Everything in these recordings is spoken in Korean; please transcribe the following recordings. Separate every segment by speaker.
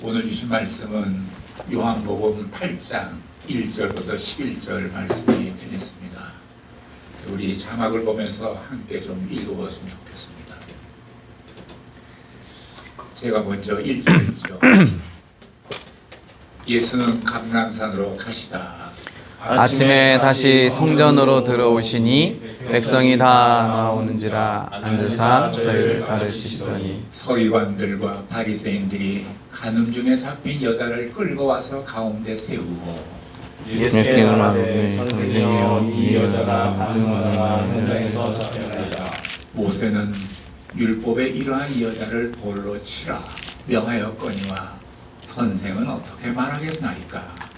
Speaker 1: 오늘 주신 말씀은 요한복음 8장 1절부터 11절 말씀이 되겠습니다. 우리 자막을 보면서 함께 좀 읽어봤으면 좋겠습니다. 제가 먼저 1절이죠. 예수는 감람산으로 가시다.
Speaker 2: 아침에 다시 성전으로 들어오시니 백성이 다 나오는지라 앉으사 저희를 가르치시더니
Speaker 1: 서기관들과 바리새인들이 간음 중에 잡힌 여자를 끌고 와서 가운데 세우고
Speaker 2: 예수께 말하되
Speaker 3: 선생님이여 이 여자가 간음하다가 현장에서 잡혀나이다.
Speaker 1: 모세는 율법에 이러한 이 여자를 돌로 치라 명하였거니와 선생은 어떻게 말하겠나이까.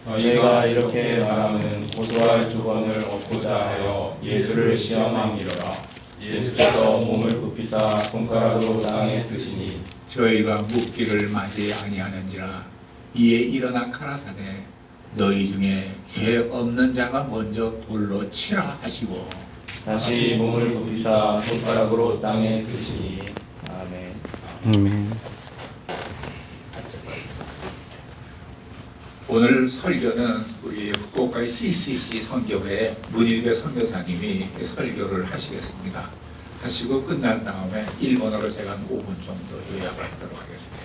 Speaker 3: 너희가 이렇게 말하면 고소할 조건을 얻고자 하여 예수를 시험함이로라. 예수께서 몸을 굽히사 손가락으로 땅에 쓰시니
Speaker 1: 저희가 묻기를 맞이 아니하는지라. 이에 일어나 가라사대 너희 중에 죄 없는 자가 먼저 돌로 치라 하시고
Speaker 3: 다시 몸을 굽히사 손가락으로 땅에 쓰시니. 아멘.
Speaker 2: 아멘.
Speaker 1: 오늘 설교는 우리 후쿠오카의 CCC 선교회 문일배 선교사님이 설교를 하시겠습니다. 하시고 끝난 다음에 일본어로 제가 한 5분 정도 요약을 하도록 하겠습니다.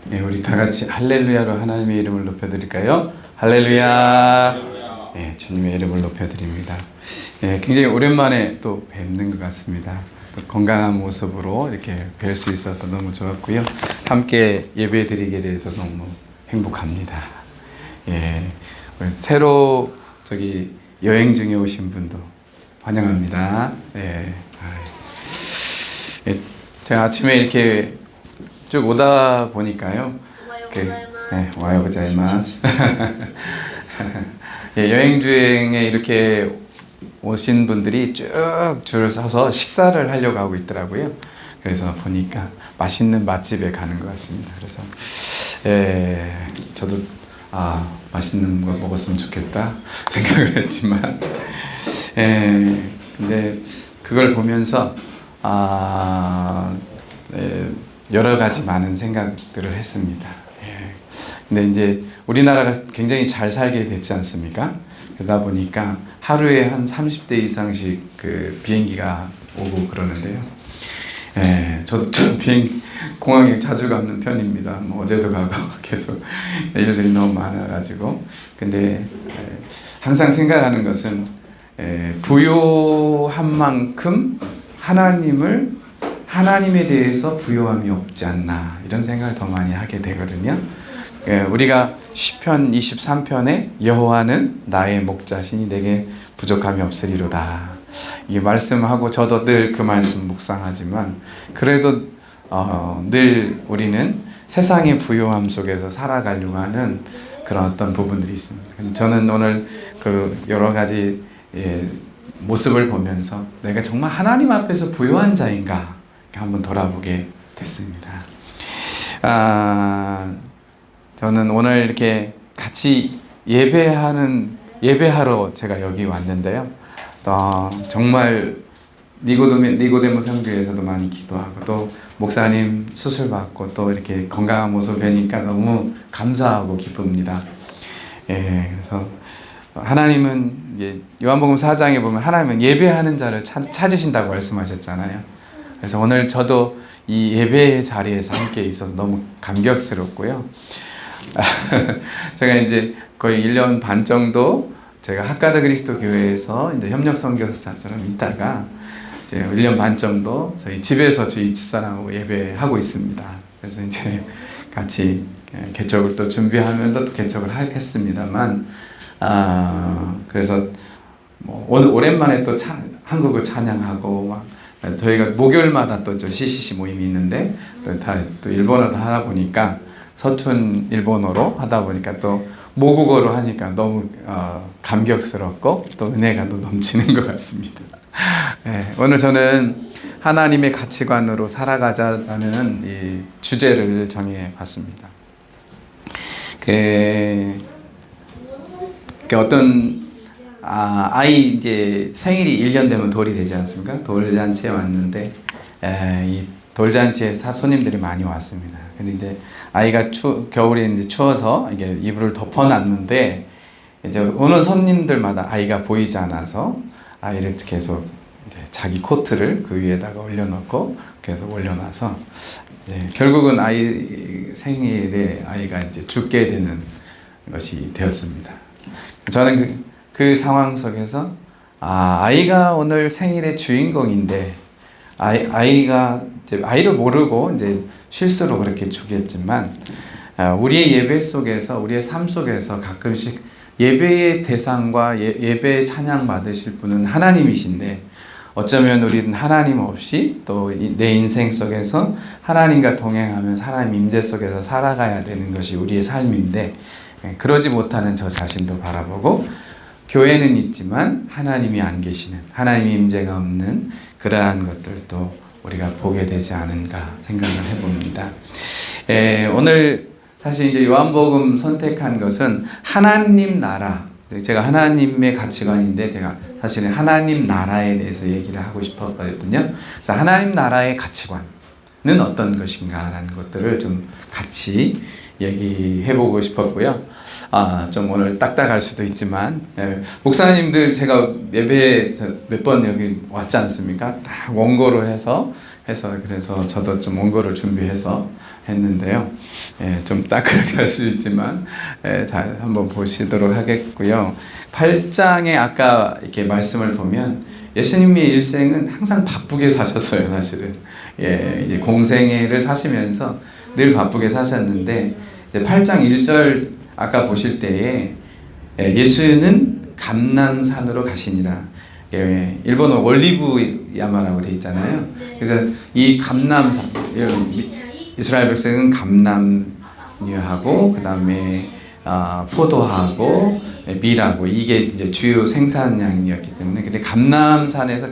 Speaker 2: 네, 우리 다 같이 할렐루야로 하나님의 이름을 높여드릴까요? 할렐루야. 네, 주님의 이름을 높여드립니다. 네, 굉장히 오랜만에 또 뵙는 것 같습니다. 또 건강한 모습으로 이렇게 뵐 수 있어서 너무 좋았고요. 함께 예배드리게 돼서 너무 행복합니다. 예, 새로 여행 중에 오신 분도 환영합니다. 예, 예, 제가 아침에 이렇게 쭉 오다 보니까요. 와요 고자이마스. 예, 여행 중에 이렇게 오신 분들이 쭉 줄을 서서 식사를 하려고 하고 있더라고요. 그래서 보니까 맛있는 맛집에 가는 것 같습니다. 그래서 저도 맛있는 거 먹었으면 좋겠다 생각을 했지만 근데 그걸 보면서 여러 가지 많은 생각들을 했습니다. 근데 이제 우리나라가 굉장히 잘 살게 됐지 않습니까? 그러다 보니까 하루에 한 30대 이상씩 그 비행기가 오고 그러는데요. 저도 공항에 자주 가는 편입니다. 뭐 어제도 가고 계속 일들이 너무 많아가지고. 근데 항상 생각하는 것은 부요한 만큼 하나님에 대해서 부요함이 없지 않나 이런 생각을 더 많이 하게 되거든요. 우리가 시편 23편에 여호와는 나의 목자시니 내게 부족함이 없으리로다. 이 말씀하고 저도 늘 그 말씀 묵상하지만 그래도 늘 우리는 세상의 부요함 속에서 살아가려고 하는 그런 어떤 부분들이 있습니다. 저는 오늘 그 여러 가지 모습을 보면서 내가 정말 하나님 앞에서 부요한 자인가 한번 돌아보게 됐습니다. 저는 오늘 이렇게 같이 예배하러 제가 여기 왔는데요. 정말 니고데모 선교에서도 많이 기도하고 또 목사님 수술 받고 또 이렇게 건강한 모습 뵈니까 너무 감사하고 기쁩니다. 그래서 하나님은 요한복음 4장에 보면 하나님은 예배하는 자를 찾으신다고 말씀하셨잖아요. 그래서 오늘 저도 이 예배의 자리에서 함께 있어서 너무 감격스럽고요. 제가 이제 거의 1년 반 정도 제가 하카드 그리스도 교회에서 이제 협력 선교사처럼 있다가 이제 1년 반 정도 저희 집에서 저희 집사람하고 예배하고 있습니다. 그래서 이제 같이 개척을 또 준비하면서 또 개척을 했습니다만, 그래서 뭐 오늘 오랜만에 또 한국을 찬양하고 막 저희가 목요일마다 또 저 CCC 모임이 있는데 또 일본어도 하다 보니까 서툰 일본어로 하다 보니까 또 모국어로 하니까 너무 감격스럽고 또 은혜가 또 넘치는 것 같습니다. 오늘 저는 하나님의 가치관으로 살아가자라는 이 주제를 정해 봤습니다. 어떤 아이 이제 생일이 1년 되면 돌이 되지 않습니까? 돌잔치에 왔는데 이 돌잔치에 손님들이 많이 왔습니다. 근데 이제 아이가 겨울에 이제 추워서 이게 이불을 덮어놨는데 이제 오는 손님들마다 아이가 보이지 않아서 아이를 계속 이제 자기 코트를 그 위에다가 올려놓고 계속 올려놔서 결국은 아이 생일에 아이가 이제 죽게 되는 것이 되었습니다. 저는 그 상황 속에서 아이가 오늘 생일의 주인공인데 아이가 이제 아이를 모르고 이제 실수로 그렇게 죽였지만 우리의 예배 속에서 우리의 삶 속에서 가끔씩 예배의 대상과 예배의 찬양 받으실 분은 하나님이신데 어쩌면 우리는 하나님 없이 또 내 인생 속에서 하나님과 동행하면서 하나님 임재 속에서 살아가야 되는 것이 우리의 삶인데 그러지 못하는 저 자신도 바라보고 교회는 있지만 하나님이 안 계시는 하나님 임재가 없는 그러한 것들도 우리가 보게 되지 않은가 생각을 해봅니다. 오늘 사실 이제 요한복음 선택한 것은 하나님 나라, 제가 하나님의 가치관인데 제가 사실은 하나님 나라에 대해서 얘기를 하고 싶었거든요. 그래서 하나님 나라의 가치관은 어떤 것인가라는 것들을 좀 같이 얘기해보고 싶었고요. 좀 오늘 딱딱할 수도 있지만 목사님들 제가 예배에 몇 번 여기 왔지 않습니까? 다 원고로 해서 그래서 저도 좀 원고를 준비해서 했는데요. 좀 딱딱할 수 있지만 잘 한번 보시도록 하겠고요. 8장에 아까 이렇게 말씀을 보면 예수님의 일생은 항상 바쁘게 사셨어요, 사실은. 이제 공생애를 사시면서 늘 바쁘게 사셨는데 8장 1절 아까 보실 때에 예수는 감람산으로 가시니라. 일본어 올리브 야마라고 되어 있잖아요. 그래서 이 감람산, 이스라엘 백성은 감람류하고 그 다음에 포도하고 밀하고 이게 이제 주요 생산량이었기 때문에 근데 감람산에서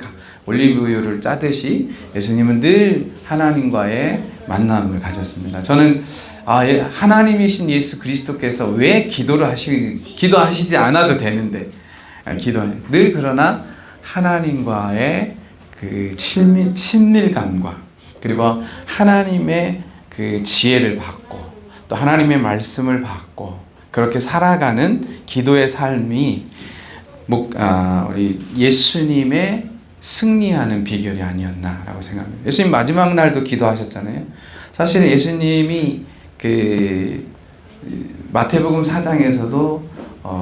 Speaker 2: 올리브유를 짜듯이 예수님은 늘 하나님과의 만남을 가졌습니다. 저는 하나님이신 예수 그리스도께서 왜 기도하시지 않아도 되는데 늘 그러나 하나님과의 그 친밀감과 그리고 하나님의 그 지혜를 받고 또 하나님의 말씀을 받고 그렇게 살아가는 기도의 삶이 우리 예수님의 승리하는 비결이 아니었나라고 생각합니다. 예수님 마지막 날도 기도하셨잖아요. 사실은 예수님이 그 마태복음 4장에서도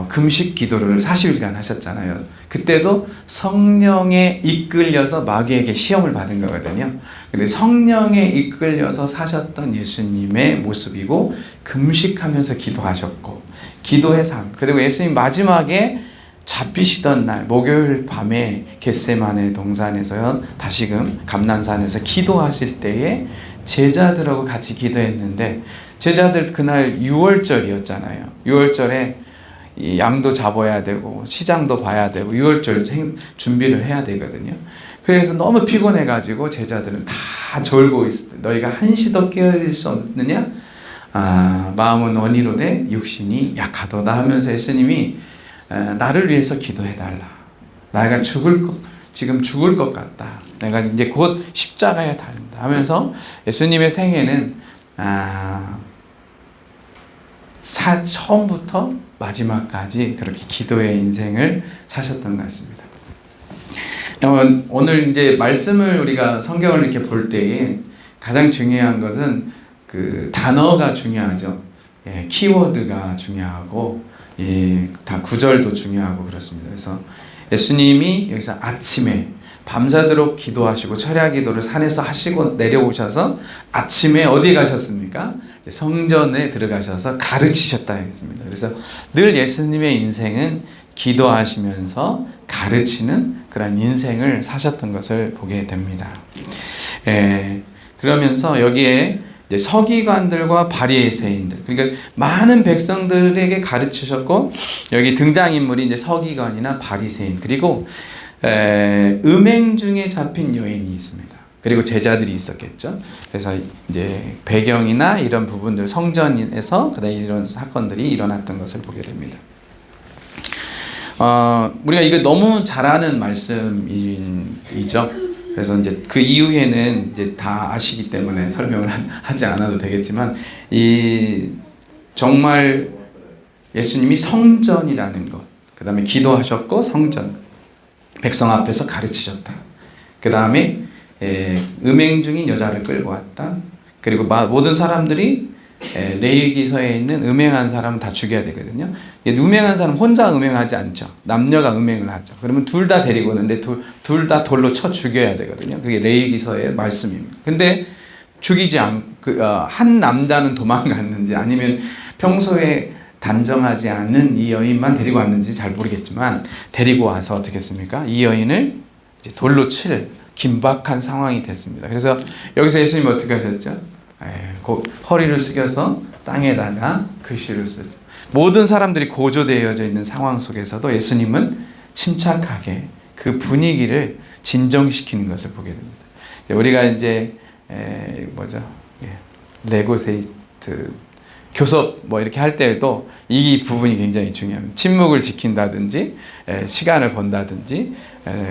Speaker 2: 금식 기도를 40일간 하셨잖아요. 그때도 성령에 이끌려서 마귀에게 시험을 받은 거거든요. 근데 성령에 이끌려서 사셨던 예수님의 모습이고 금식하면서 기도하셨고 기도의 삶. 그리고 예수님 마지막에 잡히시던 날 목요일 밤에 겟세마네 동산에서 다시금 감람산에서 기도하실 때에 제자들하고 같이 기도했는데 제자들 그날 6월절이었잖아요. 6월절에 이 양도 잡아야 되고 시장도 봐야 되고 6월절 준비를 해야 되거든요. 그래서 너무 피곤해가지고 제자들은 다 졸고 있어. 너희가 한시도 깨어질 수 없느냐? 마음은 원이로되 육신이 약하도다 하면서 예수님이 나를 위해서 기도해달라. 내가 지금 죽을 것 같다. 내가 이제 곧 십자가에 달린다 하면서 예수님의 생애는 처음부터 마지막까지 그렇게 기도의 인생을 사셨던 것 같습니다. 오늘 이제 말씀을 우리가 성경을 이렇게 볼 때에 가장 중요한 것은 그 단어가 중요하죠. 키워드가 중요하고 다 구절도 중요하고 그렇습니다. 그래서 예수님이 여기서 아침에 밤새도록 기도하시고 철야 기도를 산에서 하시고 내려오셔서 아침에 어디 가셨습니까? 성전에 들어가셔서 가르치셨다 했습니다. 그래서 늘 예수님의 인생은 기도하시면서 가르치는 그런 인생을 사셨던 것을 보게 됩니다. 그러면서 여기에 이제 서기관들과 바리새인들, 그러니까 많은 백성들에게 가르치셨고 여기 등장인물이 이제 서기관이나 바리새인 그리고 음행 중에 잡힌 여인이 있습니다. 그리고 제자들이 있었겠죠. 그래서 이제 배경이나 이런 부분들 성전에서 그다음에 이런 사건들이 일어났던 것을 보게 됩니다. 우리가 이거 너무 잘 아는 말씀이죠. 그래서 이제 그 이후에는 이제 다 아시기 때문에 설명을 하지 않아도 되겠지만, 이 정말 예수님이 성전이라는 것, 그 다음에 기도하셨고 성전, 백성 앞에서 가르치셨다. 그 다음에 음행 중인 여자를 끌고 왔다. 그리고 모든 사람들이 레위기서에 있는 음행한 사람은 다 죽여야 되거든요. 음행한 사람 혼자 음행하지 않죠. 남녀가 음행을 하죠. 그러면 둘 다 데리고 오는데 둘 다 돌로 쳐 죽여야 되거든요. 그게 레위기서의 말씀입니다. 근데 죽이지 한 남자는 도망갔는지 아니면 평소에 단정하지 않은 이 여인만 데리고 왔는지 잘 모르겠지만, 데리고 와서 어떻게 했습니까? 이 여인을 이제 돌로 칠 긴박한 상황이 됐습니다. 그래서 여기서 예수님이 어떻게 하셨죠? 허리를 숙여서 땅에다가 글씨를 쓰죠. 모든 사람들이 고조되어져 있는 상황 속에서도 예수님은 침착하게 그 분위기를 진정시키는 것을 보게 됩니다. 우리가 이제 네고세이트 교섭 이렇게 할 때에도 이 부분이 굉장히 중요합니다. 침묵을 지킨다든지 시간을 번다든지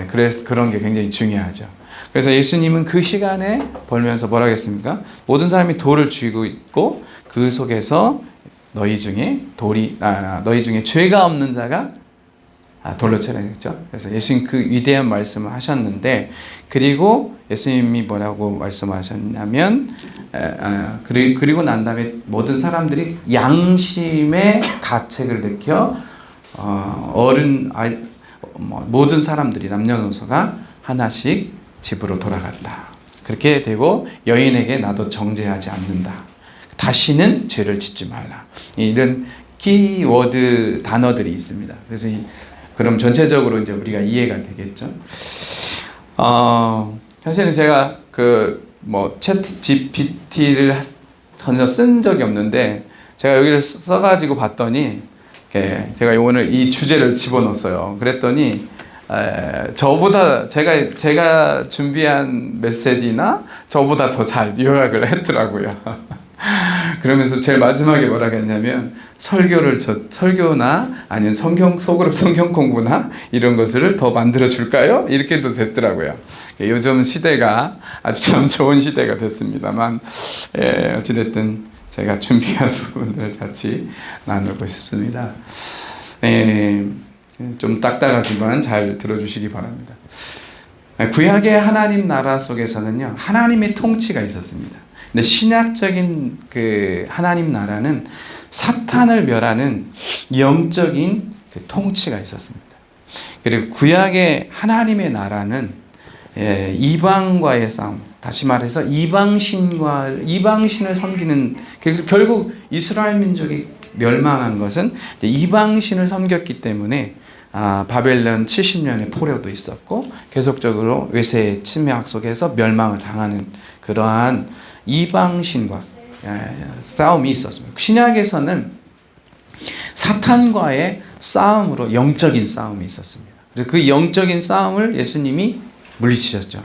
Speaker 2: 그래서 그런 게 굉장히 중요하죠. 그래서 예수님은 그 시간에 벌면서 뭐라고 했습니까? 모든 사람이 돌을 쥐고 있고 그 속에서 너희 중에 죄가 없는 자가 돌로 쳐라 했죠. 그래서 예수님 그 위대한 말씀을 하셨는데, 그리고 예수님이 뭐라고 말씀하셨냐면, 그리고 난 다음에 모든 사람들이 양심의 가책을 느껴 모든 사람들이 남녀노소가 하나씩 집으로 돌아갔다. 그렇게 되고 여인에게 나도 정죄하지 않는다. 다시는 죄를 짓지 말라. 이런 키워드 단어들이 있습니다. 그래서 그럼 전체적으로 이제 우리가 이해가 되겠죠. 사실은 제가 챗 GPT를 전혀 쓴 적이 없는데, 제가 여기를 써가지고 봤더니 제가 오늘 이 주제를 집어넣었어요. 그랬더니 저보다 제가 준비한 메시지나 저보다 더 잘 요약을 했더라고요. 그러면서 제일 마지막에 뭐라고 했냐면, 설교나 아니면 소그룹 성경 공부나 이런 것을 더 만들어 줄까요? 이렇게도 됐더라고요. 요즘 시대가 아주 참 좋은 시대가 됐습니다만, 어찌됐든 제가 준비한 부분을 같이 나누고 싶습니다. 좀 딱딱하지만 잘 들어주시기 바랍니다. 구약의 하나님 나라 속에서는요, 하나님의 통치가 있었습니다. 근데 신약적인 그 하나님 나라는 사탄을 멸하는 영적인 그 통치가 있었습니다. 그리고 구약의 하나님의 나라는 이방과의 싸움, 다시 말해서 이방신을 섬기는, 결국 이스라엘 민족이 멸망한 것은 이방신을 섬겼기 때문에 바벨론 70년의 포로도 있었고 계속적으로 외세의 침략 속에서 멸망을 당하는 그러한 이방신과 싸움이 있었습니다. 신약에서는 사탄과의 싸움으로 영적인 싸움이 있었습니다. 그래서 그 영적인 싸움을 예수님이 물리치셨죠.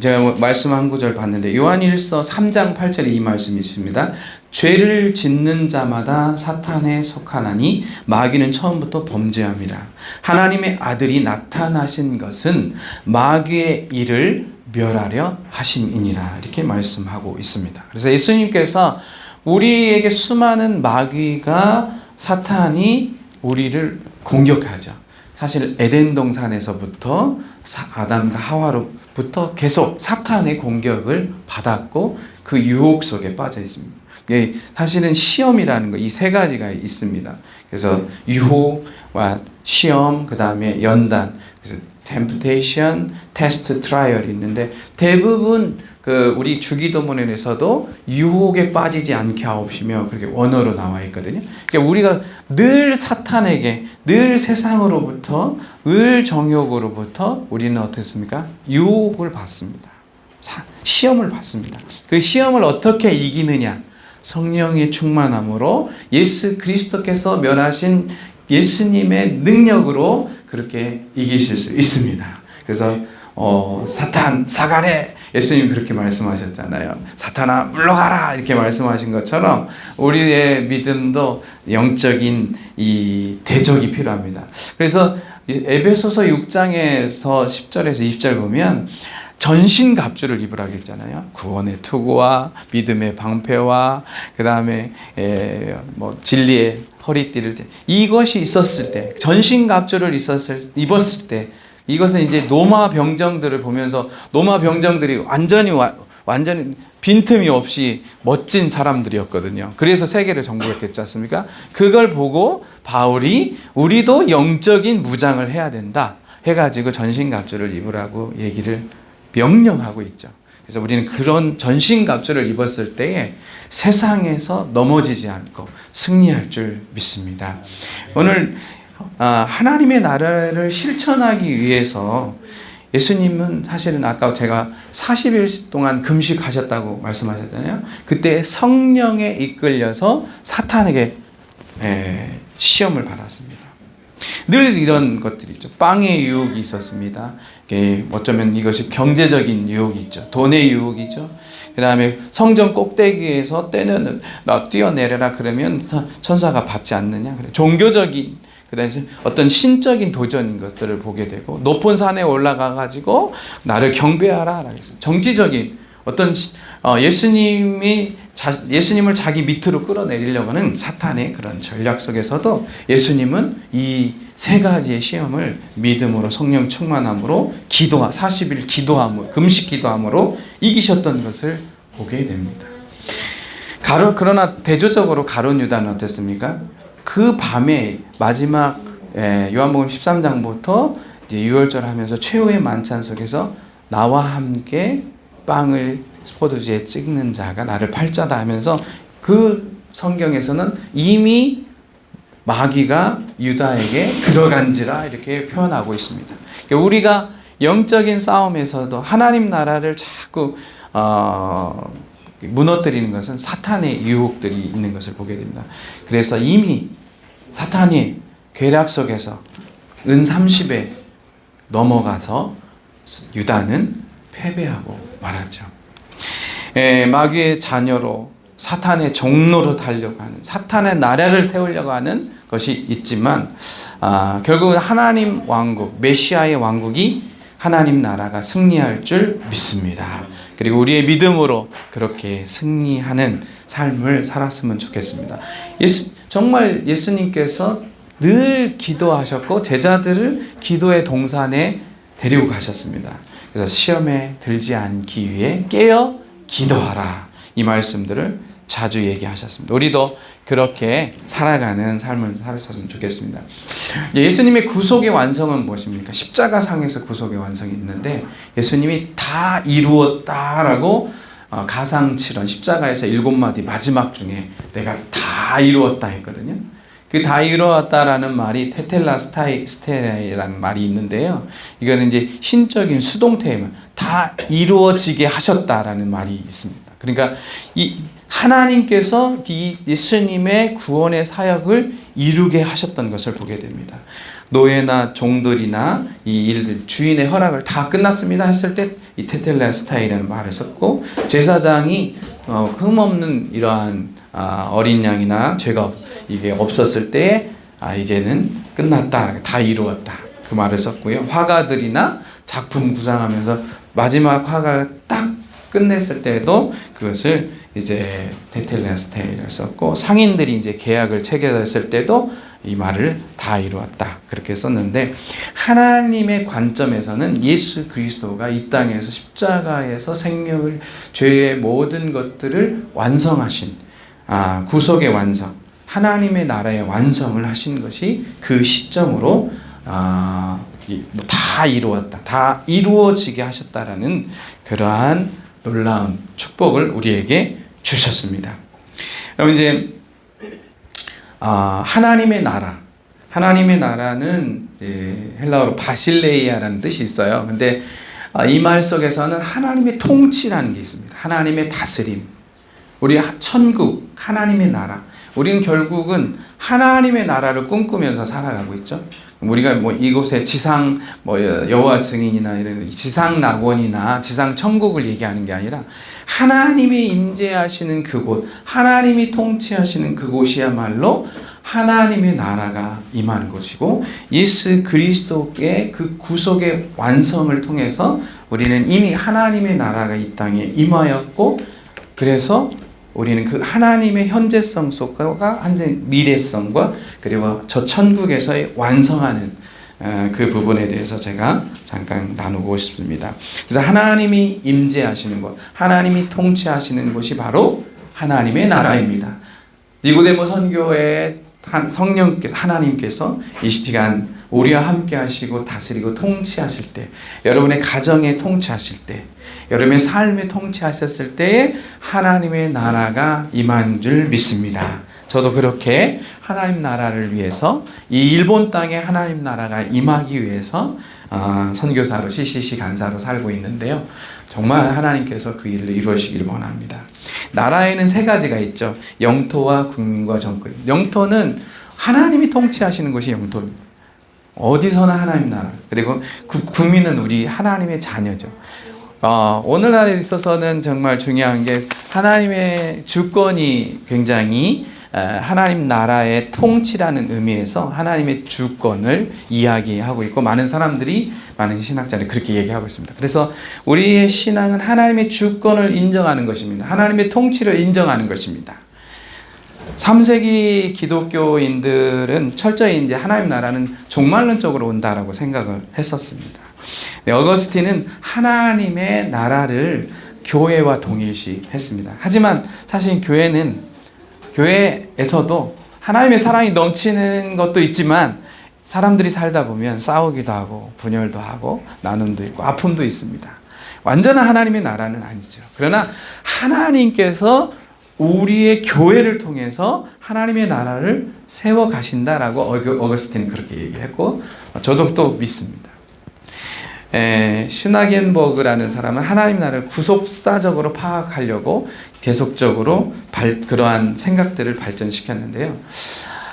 Speaker 2: 제가 말씀 한 구절 봤는데, 요한일서 3장 8절에 이 말씀이 있습니다. 죄를 짓는 자마다 사탄에 속하나니 마귀는 처음부터 범죄함이라. 하나님의 아들이 나타나신 것은 마귀의 일을 멸하려 하심이니라. 이렇게 말씀하고 있습니다. 그래서 예수님께서 우리에게 수많은 마귀가, 사탄이 우리를 공격하죠. 사실 에덴 동산에서부터 아담과 하와로부터 계속 사탄의 공격을 받았고 그 유혹 속에 빠져 있습니다. 사실은 시험이라는 거, 이 세 가지가 있습니다. 그래서 유혹과 시험, 그 다음에 연단, 그래서 temptation, test, trial이 있는데, 대부분 우리 주기도문에서도 유혹에 빠지지 않게 하옵시며 그렇게 원어로 나와 있거든요. 그러니까 우리가 늘 사탄에게, 늘 세상으로부터, 늘 정욕으로부터 우리는 어떻습니까? 유혹을 받습니다. 시험을 받습니다. 그 시험을 어떻게 이기느냐? 성령의 충만함으로 예수 그리스도께서 멸하신 예수님의 능력으로 그렇게 이기실 수 있습니다. 그래서 사탄 사가래, 예수님이 그렇게 말씀하셨잖아요. 사탄아 물러가라, 이렇게 말씀하신 것처럼 우리의 믿음도 영적인 이 대적이 필요합니다. 그래서 에베소서 6장에서 10절에서 20절 보면 전신갑주를 입으라고 했잖아요. 구원의 투구와 믿음의 방패와 그 다음에 뭐 진리의 허리띠를 이것이 있었을 때, 전신갑주를 입었을 때, 이것은 이제 로마 병정들을 보면서 로마 병정들이 완전히 빈틈이 없이 멋진 사람들이었거든요. 그래서 세계를 정복했지 않습니까? 그걸 보고 바울이 우리도 영적인 무장을 해야 된다 해가지고 전신갑주를 입으라고 얘기를 명령하고 있죠. 그래서 우리는 그런 전신갑주를 입었을 때에 세상에서 넘어지지 않고 승리할 줄 믿습니다. 오늘 하나님의 나라를 실천하기 위해서 예수님은 사실은 아까 제가 40일 동안 금식하셨다고 말씀하셨잖아요. 그때 성령에 이끌려서 사탄에게 시험을 받았습니다. 늘 이런 것들이 있죠. 빵의 유혹이 있었습니다. 어쩌면 이것이 경제적인 유혹이 있죠. 돈의 유혹이죠. 그 다음에 성전 꼭대기에서 때는 나 뛰어내려라 그러면 천사가 받지 않느냐. 종교적인, 그 다음에 어떤 신적인 도전인 것들을 보게 되고, 높은 산에 올라가 가지고 나를 경배하라. 정치적인 어떤 예수님을 자기 밑으로 끌어내리려고 하는 사탄의 그런 전략 속에서도 예수님은 이 세 가지의 시험을 믿음으로, 성령 충만함으로, 40일 기도함으로, 금식 기도함으로 이기셨던 것을 보게 됩니다. 그러나 대조적으로 가룟 유다는 어땠습니까? 그 밤에 마지막 요한복음 13장부터 이제 유월절 하면서 최후의 만찬 속에서 나와 함께 빵을 포도주에 찍는 자가 나를 팔자다 하면서 그 성경에서는 이미 마귀가 유다에게 들어간지라 이렇게 표현하고 있습니다. 그러니까 우리가 영적인 싸움에서도 하나님 나라를 자꾸 무너뜨리는 것은 사탄의 유혹들이 있는 것을 보게 됩니다. 그래서 이미 사탄이 괴락 속에서 은 30에 넘어가서 유다는 패배하고 말았죠. 마귀의 자녀로 사탄의 종로로 달려고 하는, 사탄의 나라를 세우려고 하는 것이 있지만 결국은 하나님 왕국, 메시아의 왕국이 하나님 나라가 승리할 줄 믿습니다. 그리고 우리의 믿음으로 그렇게 승리하는 삶을 살았으면 좋겠습니다. 정말 예수님께서 늘 기도하셨고 제자들을 기도의 동산에 데리고 가셨습니다. 그래서 시험에 들지 않기 위해 깨어 기도하라, 이 말씀들을 자주 얘기하셨습니다. 우리도 그렇게 살아가는 삶을 살았으면 좋겠습니다. 예수님의 구속의 완성은 무엇입니까? 십자가상에서 구속의 완성이 있는데 예수님이 다 이루었다라고 가상칠언 십자가에서 7마디 마지막 중에 내가 다 이루었다 했거든요. 그 다 이루었다라는 말이 테텔라스테이라는 말이 있는데요. 이거는 이제 신적인 수동태예요. 다 이루어지게 하셨다라는 말이 있습니다. 그러니까 이 하나님께서 이 예수님의 구원의 사역을 이루게 하셨던 것을 보게 됩니다. 노예나 종들이나 이 일들 주인의 허락을 다 끝났습니다 했을 때 이 테텔라스타이라는 말을 썼고, 제사장이 흠없는 이러한 어린 양이나 죄가 이게 없었을 때 이제는 끝났다, 다 이루었다, 그 말을 썼고요. 화가들이나 작품 구상하면서 마지막 화가를 딱 끝냈을 때도 그것을 이제 테텔레스테이를 썼고, 상인들이 이제 계약을 체결했을 때도 이 말을 다 이루었다 그렇게 썼는데, 하나님의 관점에서는 예수 그리스도가 이 땅에서 십자가에서 생명을, 죄의 모든 것들을 완성하신 구속의 완성, 하나님의 나라의 완성을 하신 것이 그 시점으로 다 이루었다, 다 이루어지게 하셨다라는 그러한 놀라운 축복을 우리에게 주셨습니다. 그럼 이제 하나님의 나라, 하나님의 나라는 헬라어로 바실레이아라는 뜻이 있어요. 근데 이 말 속에서는 하나님의 통치라는 게 있습니다. 하나님의 다스림, 우리 천국, 하나님의 나라. 우리는 결국은 하나님의 나라를 꿈꾸면서 살아가고 있죠. 우리가 뭐 이곳에 지상 여호와 증인이나 이런 지상 낙원이나 지상 천국을 얘기하는 게 아니라 하나님이 임재하시는 그곳, 하나님이 통치하시는 그곳이야말로 하나님의 나라가 임하는 것이고 예수 그리스도의 그 구속의 완성을 통해서 우리는 이미 하나님의 나라가 이 땅에 임하였고 그래서 우리는 그 하나님의 현재성 속과 미래성과 그리고 저 천국에서의 완성하는 그 부분에 대해서 제가 잠깐 나누고 싶습니다. 그래서 하나님이 임재하시는 것, 하나님이 통치하시는 것이 바로 하나님의 나라입니다. 니고데모 선교의 성령께서 하나님께서 이 시간 우리와 함께 하시고 다스리고 통치하실 때, 여러분의 가정에 통치하실 때, 여러분의 삶에 통치하셨을 때에 하나님의 나라가 임한 줄 믿습니다. 저도 그렇게 하나님 나라를 위해서 이 일본 땅에 하나님 나라가 임하기 위해서 선교사로 CCC 간사로 살고 있는데요. 정말 하나님께서 그 일을 이루시길 원합니다. 나라에는 세 가지가 있죠. 영토와 국민과 정권. 영토는 하나님이 통치하시는 것이 영토입니다. 어디서나 하나님 나라. 그리고 국민은 우리 하나님의 자녀죠. 오늘날에 있어서는 정말 중요한 게 하나님의 주권이 굉장히 하나님 나라의 통치라는 의미에서 하나님의 주권을 이야기하고 있고 많은 사람들이 많은 신학자들이 그렇게 얘기하고 있습니다. 그래서 우리의 신앙은 하나님의 주권을 인정하는 것입니다. 하나님의 통치를 인정하는 것입니다. 3세기 기독교인들은 철저히 이제 하나님 나라는 종말론적으로 온다라고 생각을 했었습니다. 네, 어거스틴은 하나님의 나라를 교회와 동일시했습니다. 하지만 사실 교회에서도 하나님의 사랑이 넘치는 것도 있지만 사람들이 살다 보면 싸우기도 하고 분열도 하고 나눔도 있고 아픔도 있습니다. 완전한 하나님의 나라는 아니죠. 그러나 하나님께서 우리의 교회를 통해서 하나님의 나라를 세워 가신다라고 어거스틴은 그렇게 얘기했고 저도 또 믿습니다. 슈나겐버그라는 사람은 하나님 나라를 구속사적으로 파악하려고 계속적으로 그러한 생각들을 발전시켰는데요.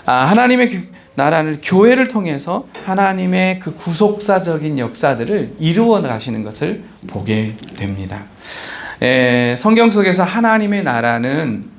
Speaker 2: 하나님의 나라를 교회를 통해서 하나님의 그 구속사적인 역사들을 이루어 가시는 것을 보게 됩니다. 성경 속에서 하나님의 나라는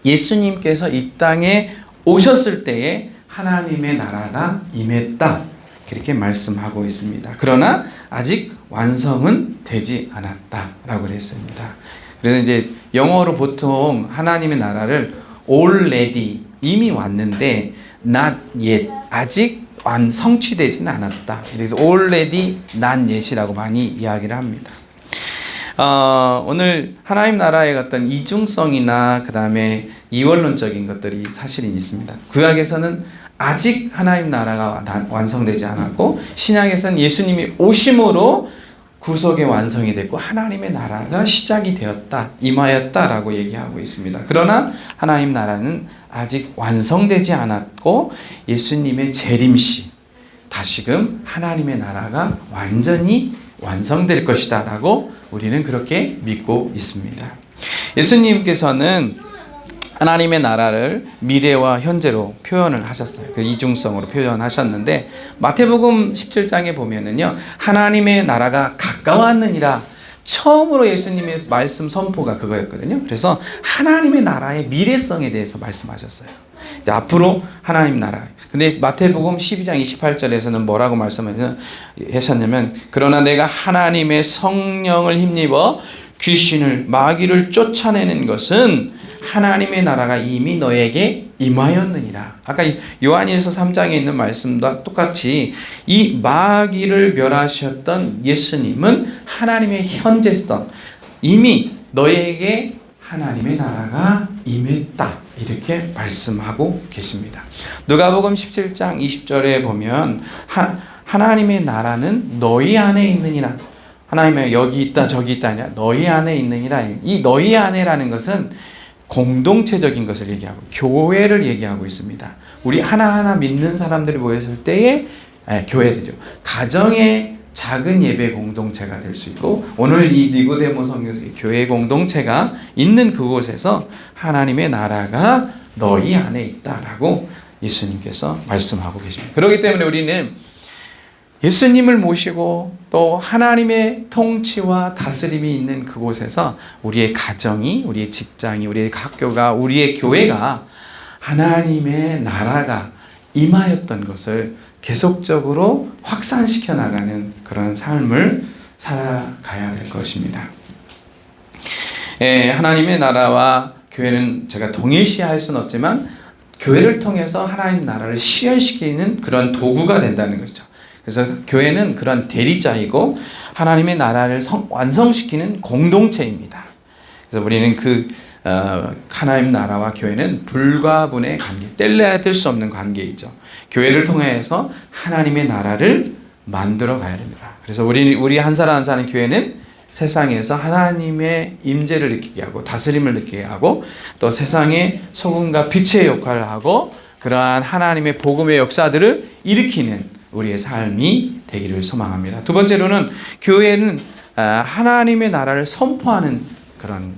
Speaker 2: 예수님께서 이 땅에 오셨을 때에 하나님의 나라가 임했다. 그렇게 말씀하고 있습니다. 그러나 아직 완성은 되지 않았다라고 했습니다. 그래서 이제 영어로 보통 하나님의 나라를 already 이미 왔는데 not yet 아직 성취되지는 않았다. 그래서 already not yet이라고 많이 이야기를 합니다. 오늘 하나님 나라의 어떤 이중성이나 그 다음에 이원론적인 것들이 사실은 있습니다. 구약에서는 아직 하나님 나라가 완성되지 않았고 신약에서는 예수님이 오심으로 구속의 완성이 됐고 하나님의 나라가 시작이 되었다, 임하였다라고 얘기하고 있습니다. 그러나 하나님 나라는 아직 완성되지 않았고 예수님의 재림시 다시금 하나님의 나라가 완전히 완성될 것이다 라고 우리는 그렇게 믿고 있습니다. 예수님께서는 하나님의 나라를 미래와 현재로 표현을 하셨어요. 그 이중성으로 표현하셨는데 마태복음 17장에 보면은요. 하나님의 나라가 가까웠느니라 처음으로 예수님의 말씀 선포가 그거였거든요. 그래서 하나님의 나라의 미래성에 대해서 말씀하셨어요. 이제 앞으로 하나님 나라. 근데 마태복음 12장 28절에서는 뭐라고 말씀하셨냐면 그러나 내가 하나님의 성령을 힘입어 귀신을 마귀를 쫓아내는 것은 하나님의 나라가 이미 너에게 임하였느니라. 아까 요한일서 3장에 있는 말씀과 똑같이 이 마귀를 멸하셨던 예수님은 하나님의 현재성 이미 너에게 하나님의 나라가 임했다. 이렇게 말씀하고 계십니다. 누가복음 17장 20절에 보면 하나님의 나라는 너희 안에 있느니라. 하나님의 여기 있다 저기 있다 아니라 너희 안에 있느니라. 이 너희 안에라는 것은 공동체적인 것을 얘기하고 교회를 얘기하고 있습니다. 우리 하나하나 믿는 사람들이 모였을 때에 교회죠. 가정의 작은 예배 공동체가 될 수 있고 오늘 이 니고데모 선교사의 교회 공동체가 있는 그곳에서 하나님의 나라가 너희 안에 있다라고 예수님께서 말씀하고 계십니다. 그렇기 때문에 우리는 예수님을 모시고 또 하나님의 통치와 다스림이 있는 그곳에서 우리의 가정이, 우리의 직장이, 우리의 학교가, 우리의 교회가 하나님의 나라가 임하였던 것을 계속적으로 확산시켜 나가는 그런 삶을 살아가야 될 것입니다. 하나님의 나라와 교회는 제가 동일시할 수는 없지만 교회를 통해서 하나님 나라를 실현시키는 그런 도구가 된다는 것이죠. 그래서 교회는 그런 대리자이고 하나님의 나라를 완성시키는 공동체입니다. 그래서 우리는 하나님 나라와 교회는 불가분의 관계, 뗄래야 뗄 수 없는 관계이죠. 교회를 통해서 하나님의 나라를 만들어 가야 됩니다. 그래서 우리 한 사람 한 사람 교회는 세상에서 하나님의 임재를 느끼게 하고 다스림을 느끼게 하고 또 세상의 소금과 빛의 역할을 하고 그러한 하나님의 복음의 역사들을 일으키는 우리의 삶이 되기를 소망합니다. 두 번째로는 교회는 하나님의 나라를 선포하는 그런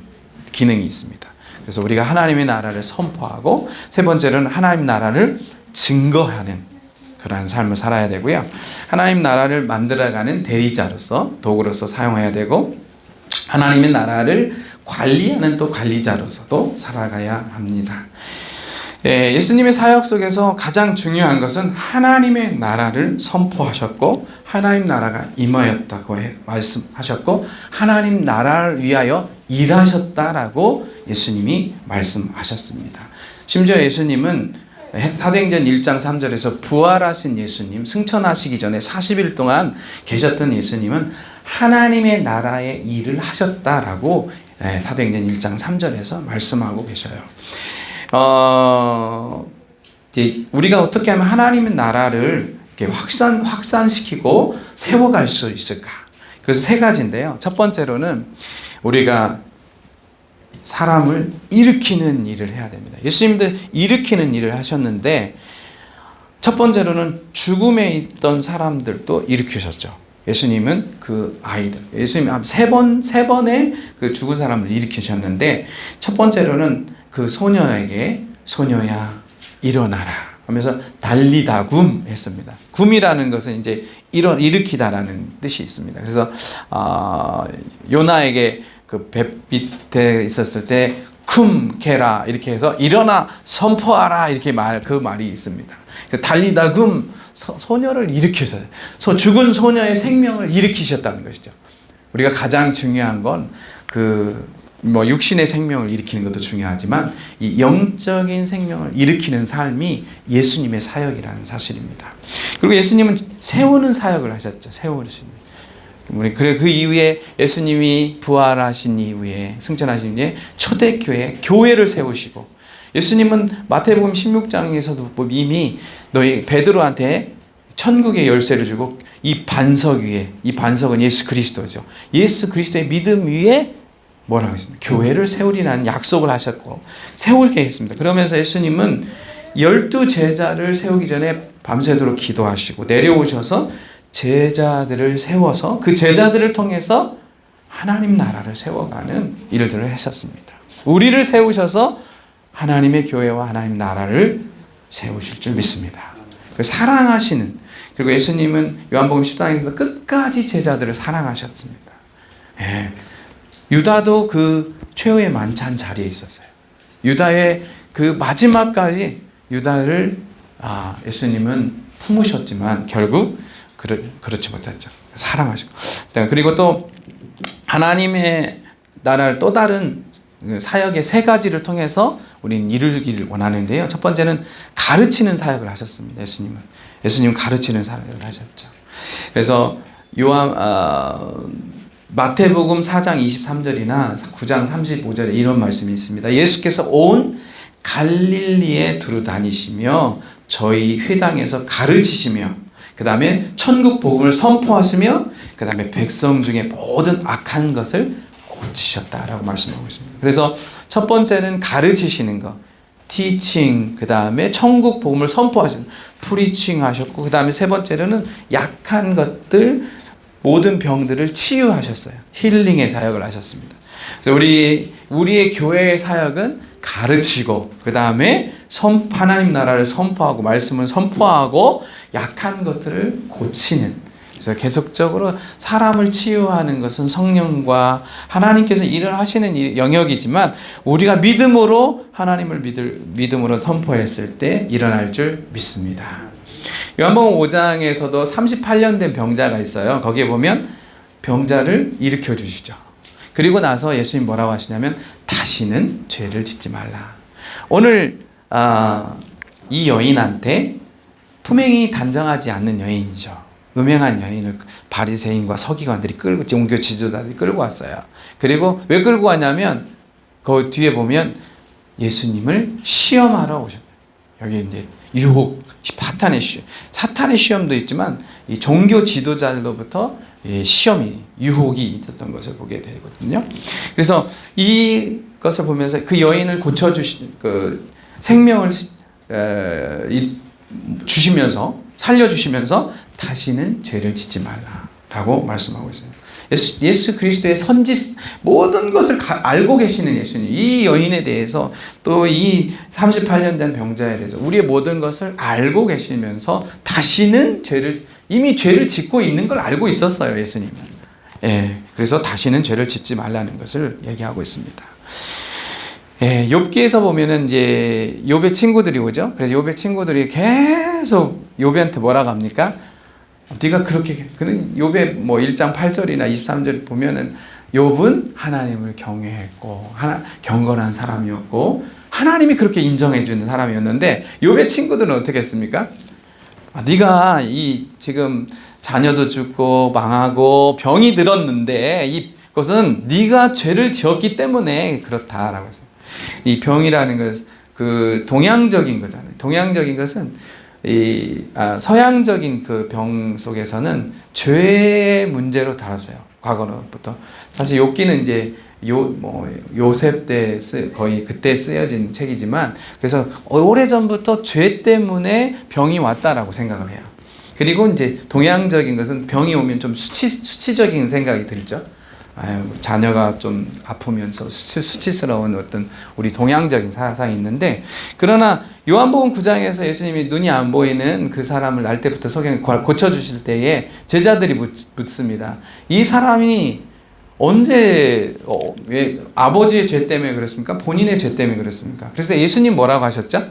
Speaker 2: 기능이 있습니다. 그래서 우리가 하나님의 나라를 선포하고 세 번째로는 하나님 나라를 증거하는 그러한 삶을 살아야 되고요. 하나님 나라를 만들어가는 대리자로서 도구로서 사용해야 되고 하나님의 나라를 관리하는 또 관리자로서도 살아가야 합니다. 예수님의 사역 속에서 가장 중요한 것은 하나님의 나라를 선포하셨고 하나님 나라가 임하였다고 말씀하셨고 하나님 나라를 위하여 일하셨다라고 예수님이 말씀하셨습니다. 심지어 예수님은 사도행전 1장 3절에서 부활하신 예수님, 승천하시기 전에 40일 동안 계셨던 예수님은 하나님의 나라의 일을 하셨다라고 사도행전 1장 3절에서 말씀하고 계셔요. 우리가 어떻게 하면 하나님의 나라를 이렇게 확산시키고 세워갈 수 있을까? 그래서 세 가지인데요. 첫 번째로는 우리가 사람을 일으키는 일을 해야 됩니다. 예수님도 일으키는 일을 하셨는데 첫 번째로는 죽음에 있던 사람들도 일으키셨죠. 예수님은 그 아이들, 예수님 세 번의 그 죽은 사람을 일으키셨는데 첫 번째로는 그 소녀에게 소녀야 일어나라 하면서 달리다 굼 했습니다. 굼이라는 것은 이제 일으키다라는 뜻이 있습니다. 그래서 요나에게 그 배 밑에 있었을 때 쿰케라 이렇게 해서 일어나 선포하라 이렇게 그 말이 있습니다. 달리다 굼 소녀를 일으키셨어요. 죽은 소녀의 생명을 일으키셨다는 것이죠. 우리가 가장 중요한 건 육신의 생명을 일으키는 것도 중요하지만 이 영적인 생명을 일으키는 삶이 예수님의 사역이라는 사실입니다. 그리고 예수님은 세우는 사역을 하셨죠. 세우시는. 그 이후에 예수님이 부활하신 이후에 승천하신 이후에 초대교회 교회를 세우시고 예수님은 마태복음 16장에서도 이미 너희 베드로한테 천국의 열쇠를 주고 이 반석 위에 이 반석은 예수 그리스도죠. 예수 그리스도의 믿음 위에 뭐라고 했습니까? 교회를 세우리라는 약속을 하셨고 세우게 했습니다. 그러면서 예수님은 12제자를 세우기 전에 밤새도록 기도하시고 내려오셔서 제자들을 세워서 그 제자들을 통해서 하나님 나라를 세워가는 일들을 하셨습니다. 우리를 세우셔서 하나님의 교회와 하나님 나라를 세우실 줄 믿습니다. 사랑하시는 그리고 예수님은 요한복음 14장에서 끝까지 제자들을 사랑하셨습니다. 유다도 그 최후의 만찬 자리에 있었어요. 유다의 그 마지막까지 유다를 예수님은 품으셨지만 결국 그렇지 못했죠. 사랑하시고. 그리고 또 하나님의 나라를 또 다른 사역의 세 가지를 통해서 우리는 이루기를 원하는데요. 첫 번째는 가르치는 사역을 하셨습니다. 예수님은 가르치는 사역을 하셨죠. 그래서 마태복음 4장 23절이나 9장 35절에 이런 말씀이 있습니다. 예수께서 온 갈릴리에 두루 다니시며 저희 회당에서 가르치시며 그 다음에 천국 복음을 선포하시며 그 다음에 백성 중에 모든 악한 것을 고치셨다라고 말씀하고 있습니다. 그래서 첫 번째는 가르치시는 것, teaching, 그 다음에 천국 복음을 선포하시는, preaching 하셨고 그 다음에 세 번째로는 약한 것들, 모든 병들을 치유하셨어요. 힐링의 사역을 하셨습니다. 그래서 우리의 교회의 사역은 가르치고 그 다음에 하나님 나라를 선포하고 말씀을 선포하고 약한 것들을 고치는 그래서 계속적으로 사람을 치유하는 것은 성령과 하나님께서 일을 하시는 영역이지만 우리가 믿음으로 하나님을 믿음으로 선포했을 때 일어날 줄 믿습니다. 요한복음 5장에서도 38년 된 병자가 있어요. 거기에 보면 병자를 일으켜 주시죠. 그리고 나서 예수님 뭐라고 하시냐면 다시는 죄를 짓지 말라. 오늘 이 여인한테 투명이 단정하지 않는 여인이죠. 음행한 여인을 바리새인과 서기관들이 끌고 종교 지도자들이 끌고 왔어요. 그리고 왜 끌고 왔냐면 그 뒤에 보면 예수님을 시험하러 오셨어요. 여기 이제 유혹, 사탄의 시험도 있지만 이 종교 지도자들로부터 시험이 유혹이 있었던 것을 보게 되거든요. 그래서 이것을 보면서 그 여인을 고쳐주신 그 생명을 주시면서 살려주시면서 다시는 죄를 짓지 말라라고 말씀하고 있어요. 예수 그리스도의 모든 것을 알고 계시는 예수님, 이 여인에 대해서 또 이 38년 된 병자에 대해서 우리의 모든 것을 알고 계시면서 다시는 이미 죄를 짓고 있는 걸 알고 있었어요, 예수님은. 예, 그래서 다시는 죄를 짓지 말라는 것을 얘기하고 있습니다. 예, 욥기에서 보면은 이제 욥의 친구들이 오죠. 그래서 욥의 친구들이 계속 욥한테 뭐라고 합니까? 네가 그렇게 그는 욥의 뭐 1장 8절이나 23절 보면은 욥은 하나님을 경외했고 경건한 사람이었고 하나님이 그렇게 인정해 주는 사람이었는데 욥의 친구들은 어떻게 했습니까? 네가 이 지금 자녀도 죽고 망하고 병이 들었는데 이것은 네가 죄를 지었기 때문에 그렇다라고 했어요. 이 병이라는 것은 그 동양적인 거잖아요. 동양적인 것은 서양적인 그 병 속에서는 죄의 문제로 다뤄져요. 과거로부터. 사실 욥기는 이제 요셉 때 거의 그때 쓰여진 책이지만 그래서 오래전부터 죄 때문에 병이 왔다라고 생각을 해요. 그리고 이제 동양적인 것은 병이 오면 좀 수치적인 생각이 들죠. 자녀가 좀 아프면서 수치스러운 어떤 우리 동양적인 사상이 있는데 그러나 요한복음 9장에서 예수님이 눈이 안 보이는 그 사람을 날 때부터 석양에 고쳐주실 때에 제자들이 묻습니다. 이 사람이 언제 왜 아버지의 죄 때문에 그랬습니까? 본인의 죄 때문에 그랬습니까? 그래서 예수님 뭐라고 하셨죠?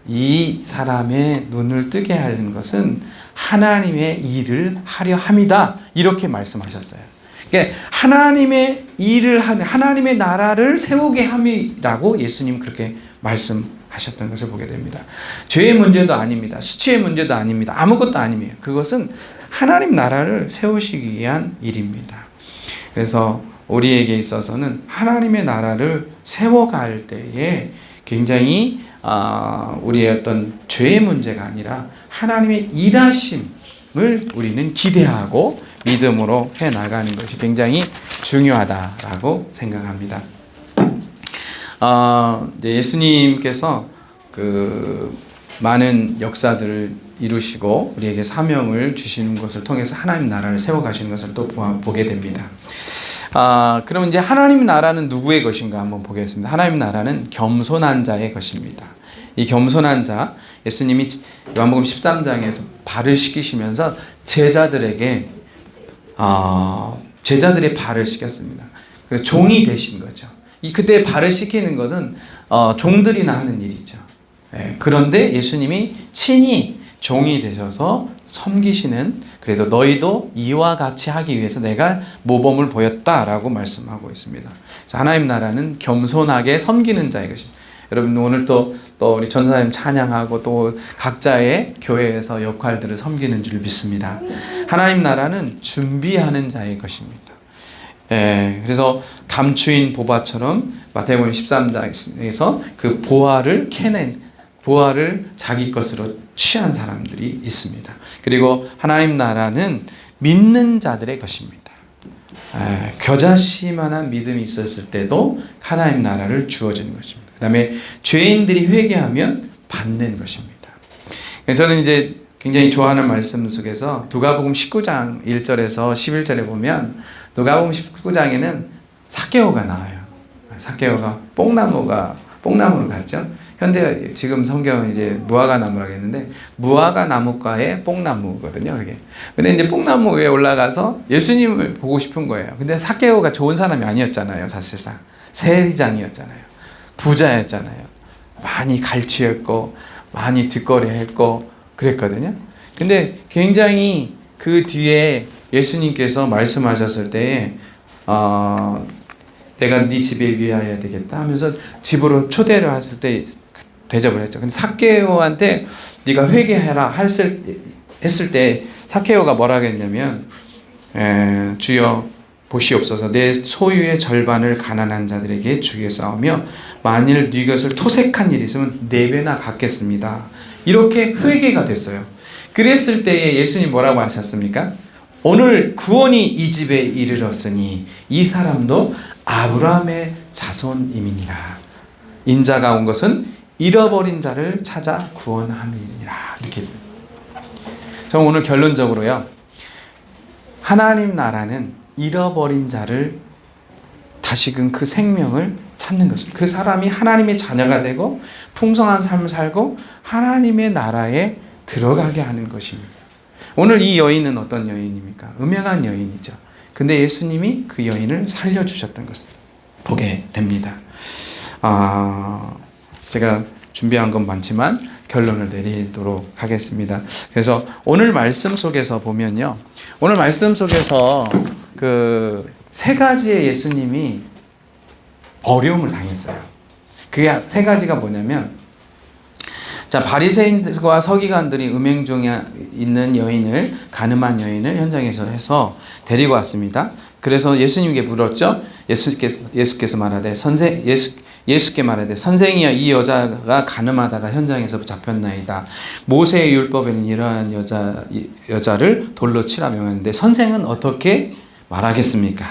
Speaker 2: 이 사람의 눈을 뜨게 하는 것은 하나님의 일을 하려 함이다. 이렇게 말씀하셨어요. 그러니까 하나님의 일을 하는 하나님의 나라를 세우게 함이라고 예수님 그렇게 말씀하셨던 것을 보게 됩니다. 죄의 문제도 아닙니다. 수치의 문제도 아닙니다. 아무것도 아닙니다. 그것은 하나님 나라를 세우시기 위한 일입니다. 그래서 우리에게 있어서는 하나님의 나라를 세워갈 때에 굉장히 우리의 어떤 죄의 문제가 아니라 하나님의 일하심을 우리는 기대하고 믿음으로 해나가는 것이 굉장히 중요하다라고 생각합니다. 이제 예수님께서 그 많은 역사들을 이루시고 우리에게 사명을 주시는 것을 통해서 하나님 나라를 세워가시는 것을 또 보게 됩니다. 그럼 이제 하나님 나라는 누구의 것인가 한번 보겠습니다. 하나님 나라는 겸손한 자의 것입니다. 이 겸손한 자, 예수님이 요한복음 13장에서 발을 씻기시면서 제자들의 발을 씻겼습니다. 그래서 종이 되신 거죠. 그때 발을 씻기는 것은 종들이나 하는 일이죠. 그런데 예수님이 친히 종이 되셔서 섬기시는 그래도 너희도 이와 같이 하기 위해서 내가 모범을 보였다라고 말씀하고 있습니다. 하나님 나라는 겸손하게 섬기는 자의 것입니다. 여러분 오늘 또 우리 전사님 찬양하고 또 각자의 교회에서 역할들을 섬기는 줄 믿습니다. 하나님 나라는 준비하는 자의 것입니다. 그래서 감추인 보화처럼 마태복음 13장에서 그 보화를 자기 것으로 취한 사람들이 있습니다. 그리고 하나님 나라는 믿는 자들의 것입니다. 겨자씨만한 믿음이 있었을 때도 하나님 나라를 주어지는 것입니다. 그 다음에 죄인들이 회개하면 받는 것입니다. 저는 이제 굉장히 좋아하는 말씀 속에서 누가복음 19장 1절에서 11절에 보면 누가복음 19장에는 삭개오가 나와요. 삭개오가 뽕나무로 갔죠. 현대 지금 성경은 이제 무화과 나무라고 했는데 무화과 나무과의 뽕나무거든요. 그게. 근데 이제 뽕나무 위에 올라가서 예수님을 보고 싶은 거예요. 근데 삭개오가 좋은 사람이 아니었잖아요. 사실상 세리장이었잖아요. 부자였잖아요. 많이 갈취했고 많이 뒷거래했고 그랬거든요. 근데 굉장히 그 뒤에 예수님께서 말씀하셨을 때에 내가 네 집에 위하여야 되겠다 하면서 집으로 초대를 했을 때 대접을 했죠. 근데 삭개오한테 네가 회개해라 했을 때 삭개오가 뭐라고 했냐면 주여 보시옵소서 내 소유의 절반을 가난한 자들에게 주겠사오며 만일 네 것을 토색한 일이 있으면 4배나 갚겠습니다. 이렇게 회개가 됐어요. 그랬을 때에 예수님 뭐라고 하셨습니까? 오늘 구원이 이 집에 이르렀으니 이 사람도 아브라함의 자손임이니라. 인자가 온 것은 잃어버린 자를 찾아 구원함이니라. 이렇게 했어요. 저 오늘 결론적으로요. 하나님 나라는 잃어버린 자를 다시금 그 생명을 찾는 것입니다. 그 사람이 하나님의 자녀가 되고 풍성한 삶을 살고 하나님의 나라에 들어가게 하는 것입니다. 오늘 이 여인은 어떤 여인입니까? 음행한 여인이죠. 근데 예수님이 그 여인을 살려주셨던 것을 보게 됩니다. 제가 준비한 건 많지만 결론을 내리도록 하겠습니다. 그래서 오늘 말씀 속에서 보면요. 오늘 말씀 속에서 그 3가지의 예수님이 어려움을 당했어요. 그게 3가지가 뭐냐면 자, 바리새인과 서기관들이 음행 중에 있는 여인을 가늠한 여인을 현장에서 해서 데리고 왔습니다. 그래서 예수님께 물었죠. 예수께서 말하되 예수께 말하되 선생이여 이 여자가 가늠하다가 현장에서 잡혔나이다. 모세의 율법에는 이러한 여자를 돌로 치라 명하는데 선생은 어떻게 말하겠습니까?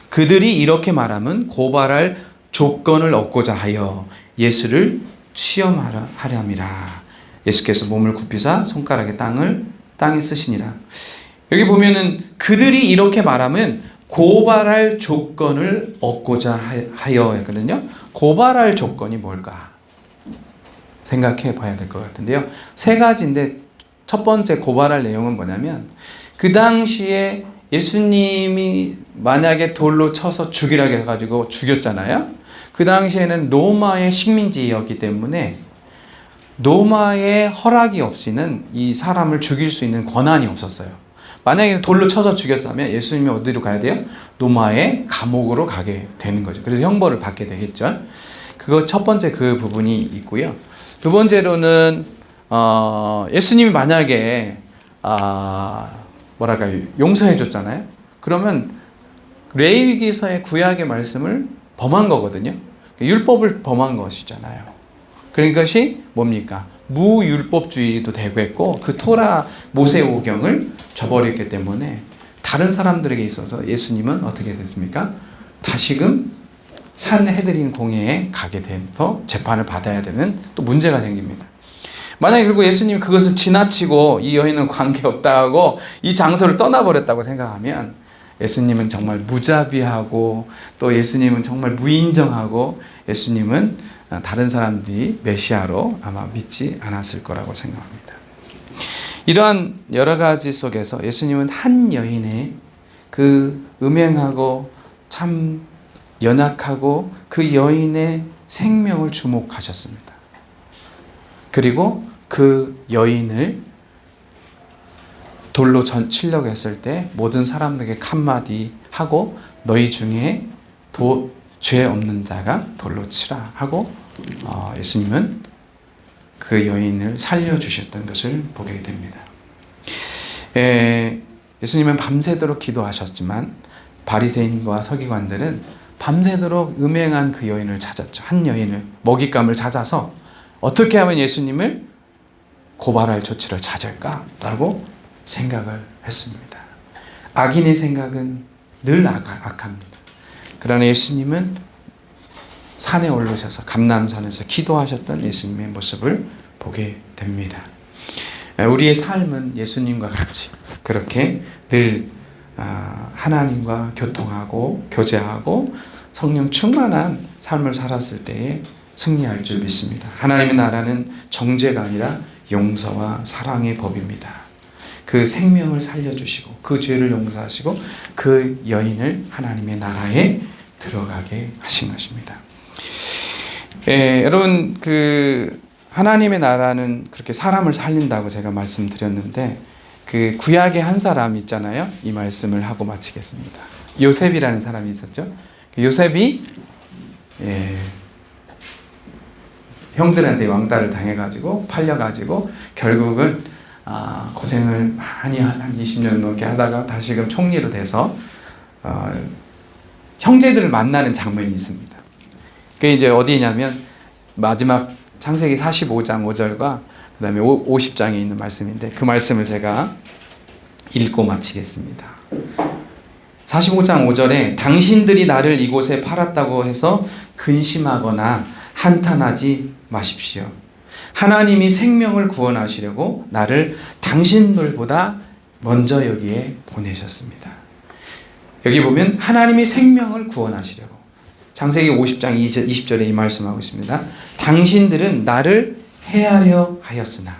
Speaker 2: 그들이 이렇게 말하면 고발할 조건을 얻고자 하여 예수를 시험하렴이라. 예수께서 몸을 굽히사 손가락에 땅에 쓰시니라. 여기 보면은 그들이 이렇게 말하면 고발할 조건을 얻고자 하여 했거든요. 고발할 조건이 뭘까? 생각해 봐야 될 것 같은데요. 3가지인데 첫 번째 고발할 내용은 뭐냐면 그 당시에 예수님이 만약에 돌로 쳐서 죽이라고 해가지고 죽였잖아요. 그 당시에는 로마의 식민지였기 때문에 로마의 허락이 없이는 이 사람을 죽일 수 있는 권한이 없었어요. 만약에 돌로 쳐서 죽였다면 예수님이 어디로 가야 돼요? 로마의 감옥으로 가게 되는 거죠. 그래서 형벌을 받게 되겠죠. 그거 첫 번째 그 부분이 있고요. 두 번째로는 예수님이 만약에 용서해 줬잖아요. 그러면 레위기서의 구약의 말씀을 범한 거거든요. 율법을 범한 것이잖아요. 그러니까 그것이 뭡니까? 무율법주의도 되겠고 그 토라 모세오경을 저버렸기 때문에 다른 사람들에게 있어서 예수님은 어떻게 됐습니까? 다시금 산헤드린 공회에 가게 돼서 재판을 받아야 되는 또 문제가 생깁니다. 만약에 그리고 예수님이 그것을 지나치고 이 여인은 관계없다 하고 이 장소를 떠나버렸다고 생각하면 예수님은 정말 무자비하고 또 예수님은 정말 무인정하고 예수님은 다른 사람들이 메시아로 아마 믿지 않았을 거라고 생각합니다. 이러한 여러 가지 속에서 예수님은 한 여인의 그 음행하고 참 연약하고 그 여인의 생명을 주목하셨습니다. 그리고 그 여인을 돌로 치려고 했을 때 모든 사람에게 한마디 하고 너희 중에 죄 없는 자가 돌로 치라 하고 예수님은 그 여인을 살려주셨던 것을 보게 됩니다. 예수님은 밤새도록 기도하셨지만 바리새인과 서기관들은 밤새도록 음행한 그 여인을 찾았죠. 한 여인을 먹잇감을 찾아서 어떻게 하면 예수님을 고발할 조치를 찾을까라고 생각을 했습니다. 악인의 생각은 늘 악합니다. 그러나 예수님은 산에 올라셔서 감람산에서 기도하셨던 예수님의 모습을 보게 됩니다. 우리의 삶은 예수님과 같이 그렇게 늘 하나님과 교통하고 교제하고 성령 충만한 삶을 살았을 때에 승리할 줄 믿습니다. 하나님의 나라는 정죄가 아니라 용서와 사랑의 법입니다. 그 생명을 살려주시고 그 죄를 용서하시고 그 여인을 하나님의 나라에 들어가게 하신 것입니다. 여러분 그 하나님의 나라는 그렇게 사람을 살린다고 제가 말씀드렸는데 그 구약의 한 사람 있잖아요. 이 말씀을 하고 마치겠습니다. 요셉이라는 사람이 있었죠. 요셉이 형들한테 왕따를 당해가지고 팔려가지고 결국은 고생을 많이 한 20년 넘게 하다가 다시금 총리로 돼서 형제들을 만나는 장면이 있습니다. 그게 이제 어디냐면 마지막 창세기 45장 5절과 그 다음에 50장에 있는 말씀인데 그 말씀을 제가 읽고 마치겠습니다. 45장 5절에 당신들이 나를 이곳에 팔았다고 해서 근심하거나 한탄하지 마십시오. 하나님이 생명을 구원하시려고 나를 당신들보다 먼저 여기에 보내셨습니다. 여기 보면 하나님이 생명을 구원하시려고 창세기 50장 20절에 이 말씀하고 있습니다. 당신들은 나를 해하려 하였으나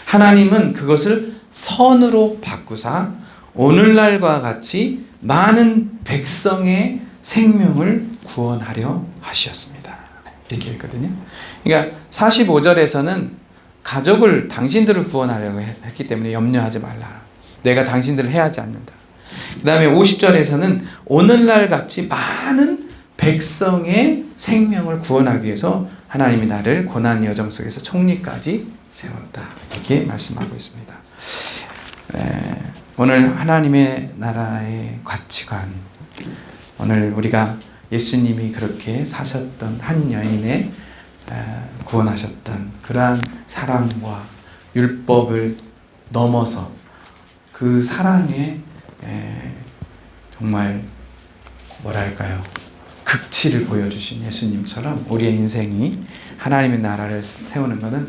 Speaker 2: 하나님은 그것을 선으로 바꾸사 오늘날과 같이 많은 백성의 생명을 구원하려 하셨습니다. 이렇게 했거든요. 그러니까 45절에서는 가족을 당신들을 구원하려고 했기 때문에 염려하지 말라. 내가 당신들을 해하지 않는다. 그 다음에 50절에서는 오늘날 같이 많은 백성의 생명을 구원하기 위해서 하나님이 나를 고난 여정 속에서 총리까지 세웠다. 이렇게 말씀하고 있습니다. 오늘 하나님의 나라의 가치관, 오늘 우리가 예수님이 그렇게 사셨던 한 여인의 구원하셨던 그러한 사랑과 율법을 넘어서 그 사랑에 정말 뭐랄까요? 극치를 보여주신 예수님처럼 우리의 인생이 하나님의 나라를 세우는 것은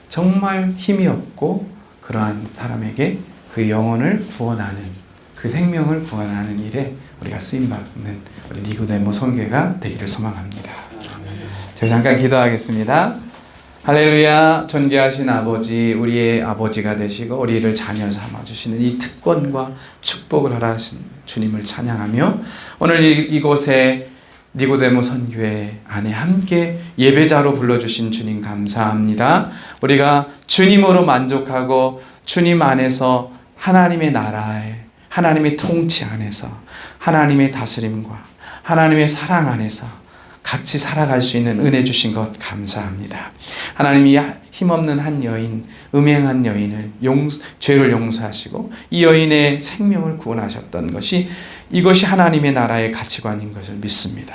Speaker 2: 정말 힘이 없고 그러한 사람에게 그 영혼을 구원하는 그 생명을 구원하는 일에 우리가 쓰임받는 우리 니고데모 선교회가 되기를 소망합니다. 제가 잠깐 기도하겠습니다. 할렐루야. 존귀하신 아버지, 우리의 아버지가 되시고 우리를 자녀 삼아주시는 이 특권과 축복을 허락하신 주님을 찬양하며 오늘 이곳에 니고데모 선교회 안에 함께 예배자로 불러주신 주님 감사합니다. 우리가 주님으로 만족하고 주님 안에서 하나님의 나라에 하나님의 통치 안에서 하나님의 다스림과 하나님의 사랑 안에서 같이 살아갈 수 있는 은혜 주신 것 감사합니다. 하나님이 힘없는 한 여인, 음행한 여인을 죄를 용서하시고 이 여인의 생명을 구원하셨던 것이 이것이 하나님의 나라의 가치관인 것을 믿습니다.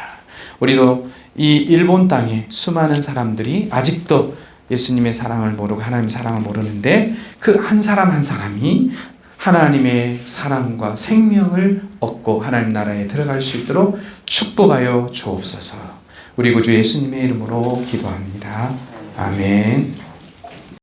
Speaker 2: 우리도 이 일본 땅에 수많은 사람들이 아직도 예수님의 사랑을 모르고 하나님의 사랑을 모르는데 그 한 사람 한 사람이 하나님의 사랑과 생명을 얻고 하나님 나라에 들어갈 수 있도록 축복하여 주옵소서. 우리 구주 예수님의 이름으로 기도합니다. 아멘.